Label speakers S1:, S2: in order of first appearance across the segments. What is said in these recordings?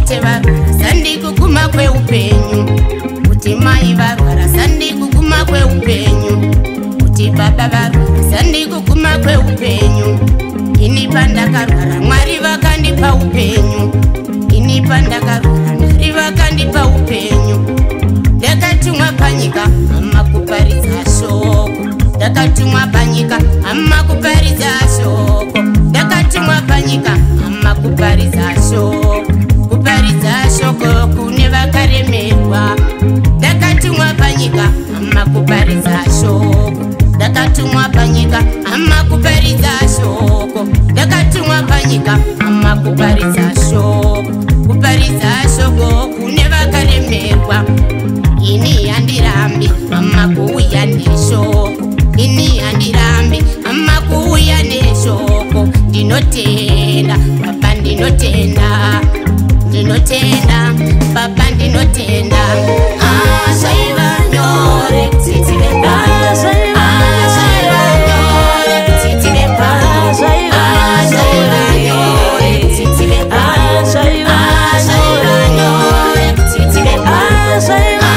S1: tate varwara sandi kuguma kweupenyu, kuti mai varwara sandi kuguma kweupenyu, kuti baba varwara sandi kuguma kweupenyu. Ini pandakarwara Mwari vakandipa upenyu, ini pandakarwara Mwari vakandipa upenyu. Ndakatumwa panyika ama kuparidza shoko, ndakatumwa panyika ama kuparidza shoko, ndakatumwa panyika ama kuparidza shoko, kuparidza shoko kune vakaremerwa. Ndakatumwa panyika ama kuparidza shoko, ndakatumwa panyika ama kuparidza shoko, ndakatumwa panyika ama kuparidza shoko, kuparidza shoko kune vakaremerwa. Ini handirambi ama kuuya neshoko, ini handirambi ama kuuya neshoko. Ndinotenda baba, ndinotenda, ndinotenda baba, ndinotenda. Zvaiva nyore kuti vemba, zvaiva nyore kuti vemba, zvaiva nyore kuti vemba, zvaiva nyore kuti vemba, zvaiva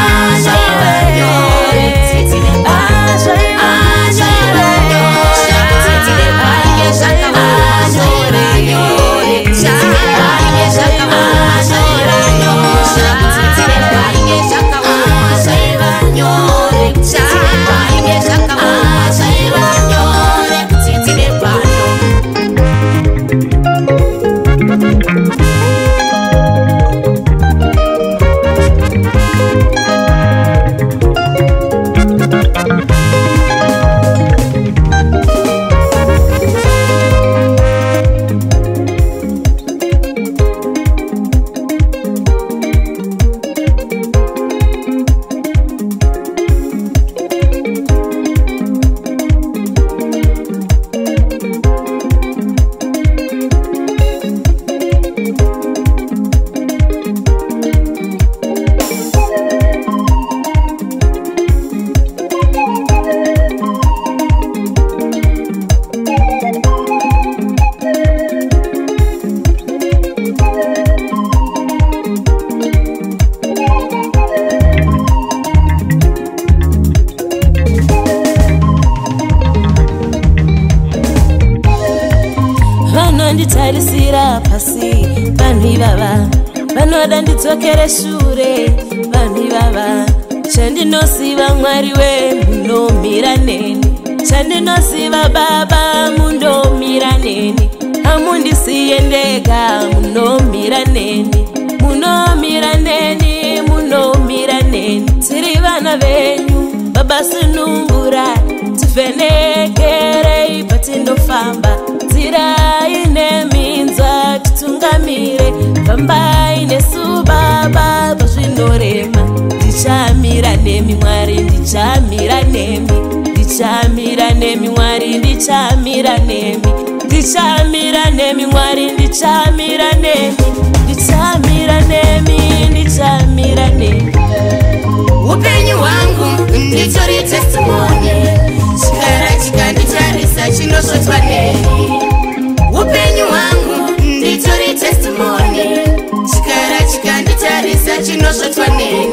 S2: nditarisira pasi. Vanhu ivava vanoda ndidzokere shure. Vanhu ivava chandinosiva Mwari wemunomira neni, chandinosiva Baba munomira neni. Hamundisiye ndega, munomira neni, munomira neni, munomira neni. Tiri vana venyu Baba, sunungura tivhenekerei patindofamba. Dzirai neminzwa titungamire, fambai nesu Baba pazvinorema. Ndichamira nemi Mwari, ndichamira nemi, ndichamira nemi Mwari, ndichamira nemi, ndichamira nemi Mwari, ndichamira nemi, ndichamira nemi, ndichamira nemi.
S1: Upenyu hwangu nditori testimony, chikara chikanditarisa chinosvotwa neni. Upenyu hwangu nditori testimony, chikara chikanditarisa chinosvotwa neni.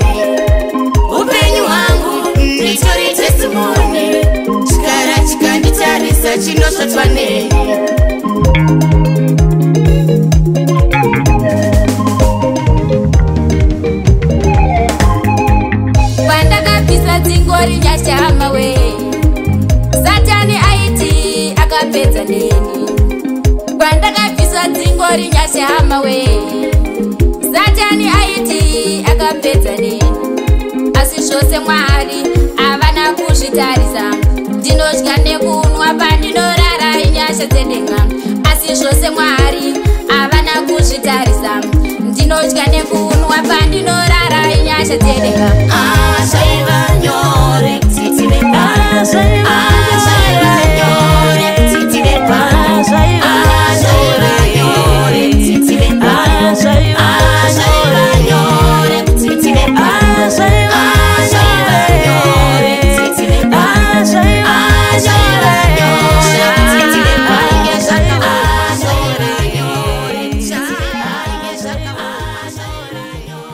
S1: Upenyu hwangu nditori testimony, chikara chikanditarisa chinosvotwa neni.
S3: Pandakabvisa dzingori nyashama we, Satani aiti akapedza neni. Pandakabvisa dzingori nyashama we, Satani aiti akapedza neni. Asi zvose Mwari havana kuzvitarisa. Ndinodya nekunwa pandinorara inyasha dzedenga. Asi zvose Mwari havana kuzvitarisa. Ndinodya nekunwa pandinorara inyasha dzedenga.
S1: Zvaiva nyore kuti tivemba,